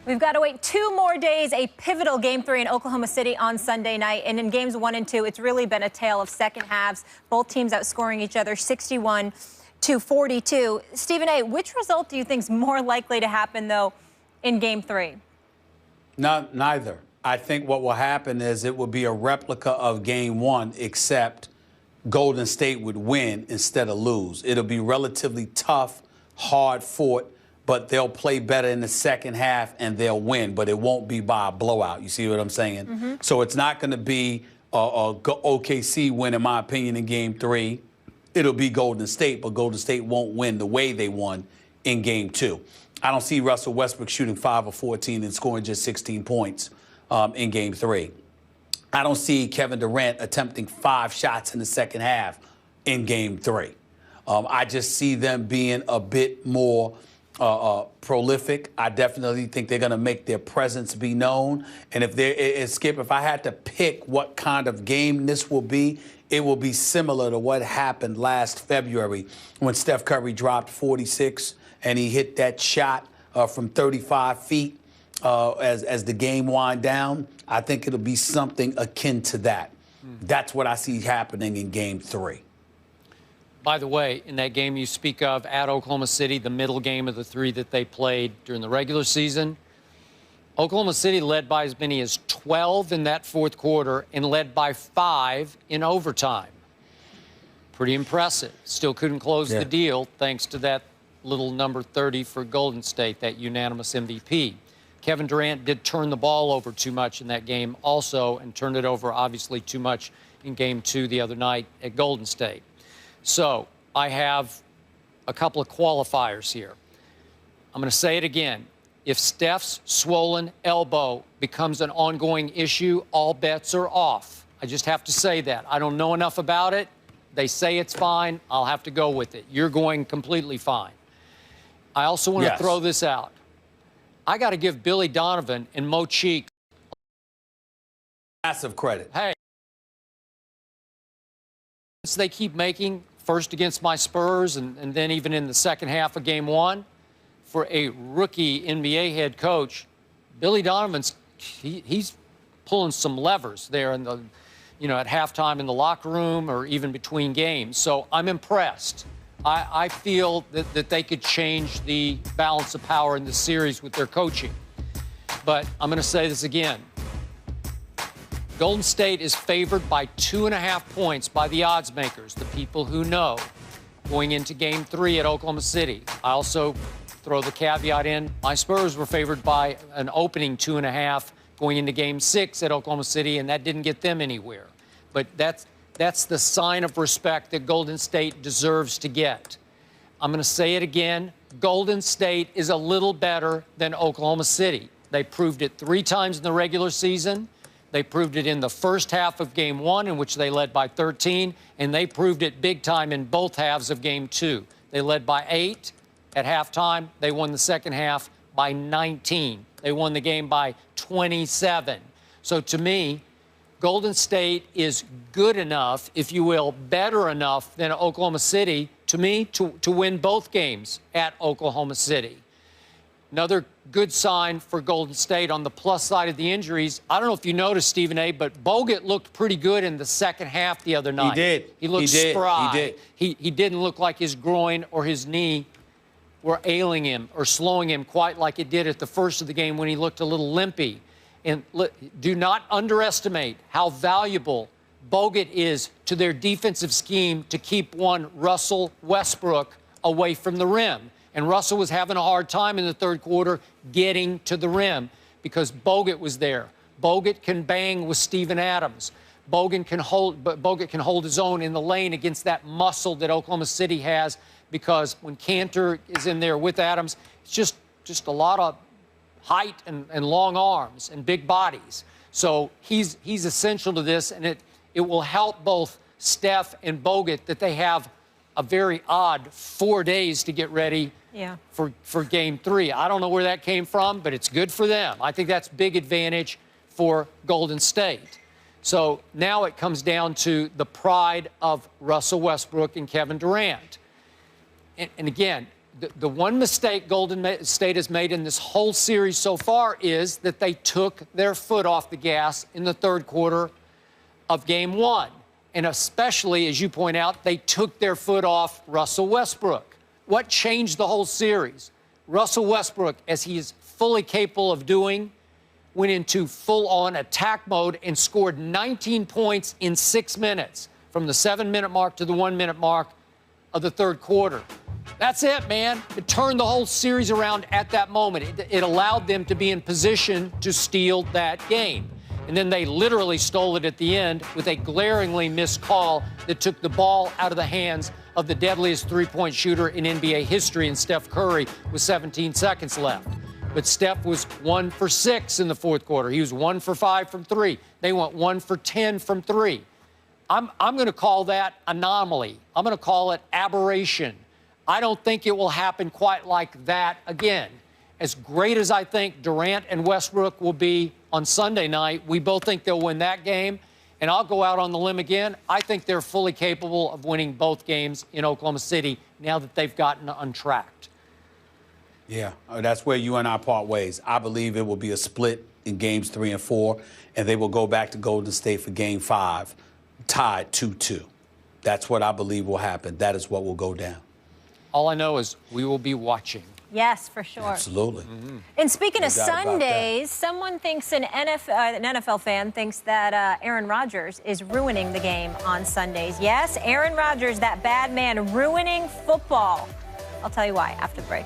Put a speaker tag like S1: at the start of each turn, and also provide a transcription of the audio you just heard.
S1: We've got to wait 2 more days, a pivotal Game 3 in Oklahoma City on Sunday night. And in Games 1 and 2, it's really been a tale of second halves. Both teams outscoring each other 61-42. Stephen A., which result do you think is more likely to happen, though, in Game 3?
S2: Neither. I think what will happen is it will be a replica of Game 1, except Golden State would win instead of lose. It'll be relatively tough, hard fought, but they'll play better in the second half and they'll win, but it won't be by a blowout. You see what I'm saying? Mm-hmm. So it's not going to be a OKC win, in my opinion, in Game 3. It'll be Golden State, but Golden State won't win the way they won in Game 2. I don't see Russell Westbrook shooting 5 of 14 and scoring just 16 points in Game 3. I don't see Kevin Durant attempting 5 shots in the second half in Game 3. I just see them being a bit more prolific. I definitely think they're going to make their presence be known. And Skip, if I had to pick what kind of game this will be, it will be similar to what happened last February when Steph Curry dropped 46 and he hit that shot from 35 feet as the game wind down. I think it'll be something akin to that. That's what I see happening in Game 3.
S3: By the way, in that game you speak of at Oklahoma City, the middle game of the 3 that they played during the regular season, Oklahoma City led by as many as 12 in that fourth quarter and led by 5 in overtime. Pretty impressive. Still couldn't close the deal thanks to that little number 30 for Golden State, that unanimous MVP. Kevin Durant did turn the ball over too much in that game also, and turned it over obviously too much in Game 2 the other night at Golden State. So I have a couple of qualifiers here. I'm going to say it again. If Steph's swollen elbow becomes an ongoing issue, all bets are off. I just have to say that. I don't know enough about it. They say it's fine. I'll have to go with it. You're going completely fine. I also want to throw this out. I got to give Billy Donovan and Mo Cheeks
S2: massive credit.
S3: Hey, they keep making, first against my Spurs and then even in the second half of Game 1, for a rookie NBA head coach, Billy Donovan's he's pulling some levers there in the, at halftime in the locker room or even between games. So I'm impressed. I feel that they could change the balance of power in the series with their coaching. But I'm going to say this again. Golden State is favored by 2.5 points by the odds makers, the people who know, going into Game 3 at Oklahoma City. I also throw the caveat in, my Spurs were favored by an opening 2.5 going into Game 6 at Oklahoma City, and that didn't get them anywhere. But that's the sign of respect that Golden State deserves to get. I'm going to say it again. Golden State is a little better than Oklahoma City. They proved it 3 times in the regular season. They proved it in the first half of Game 1, in which they led by 13, and they proved it big time in both halves of Game 2. They led by 8 at halftime. They won the second half by 19. They won the game by 27. So to me, Golden State is good enough, if you will, better enough than Oklahoma City, to me, to win both games at Oklahoma City. Another good sign for Golden State on the plus side of the injuries. I don't know if you noticed, Stephen A., but Bogut looked pretty good in the second half the other night.
S2: He did.
S3: He looked spry.
S2: He did.
S3: He didn't look like his groin or his knee were ailing him or slowing him quite like it did at the first of the game when he looked a little limpy. And do not underestimate how valuable Bogut is to their defensive scheme to keep one Russell Westbrook away from the rim. And Russell was having a hard time in the third quarter getting to the rim because Bogut was there. Bogut can bang with Steven Adams. Bogut can hold his own in the lane against that muscle that Oklahoma City has, because when Cantor is in there with Adams, it's just a lot of height and long arms and big bodies. So he's essential to this, and it will help both Steph and Bogut that they have a very odd 4 days to get ready for Game 3. I don't know where that came from, but it's good for them. I think that's big advantage for Golden State. So now it comes down to the pride of Russell Westbrook and Kevin Durant. And again, The one mistake Golden State has made in this whole series so far is that they took their foot off the gas in the third quarter of Game 1. And especially, as you point out, they took their foot off Russell Westbrook. What changed the whole series? Russell Westbrook, as he is fully capable of doing, went into full-on attack mode and scored 19 points in 6 minutes, from the 7-minute mark to the 1-minute mark of the third quarter. That's it, man. It turned the whole series around at that moment. It allowed them to be in position to steal that game. And then they literally stole it at the end with a glaringly missed call that took the ball out of the hands of the deadliest three-point shooter in NBA history, in Steph Curry, with 17 seconds left. But Steph was 1 for 6 in the fourth quarter. He was 1 for 5 from 3. They went 1 for 10 from 3. I'm going to call that anomaly. I'm going to call it aberration. I don't think it will happen quite like that again. As great as I think Durant and Westbrook will be on Sunday night, we both think they'll win that game. And I'll go out on the limb again. I think they're fully capable of winning both games in Oklahoma City now that they've gotten untracked.
S2: Yeah, that's where you and I part ways. I believe it will be a split in games 3 and 4, and they will go back to Golden State for game 5, tied 2-2. That's what I believe will happen. That is what will go down.
S3: All I know is we will be watching.
S1: Yes, for sure.
S2: Absolutely.
S1: Mm-hmm. And speaking of Sundays, someone thinks an NFL fan thinks that Aaron Rodgers is ruining the game on Sundays. Yes, Aaron Rodgers, that bad man, ruining football. I'll tell you why after the break.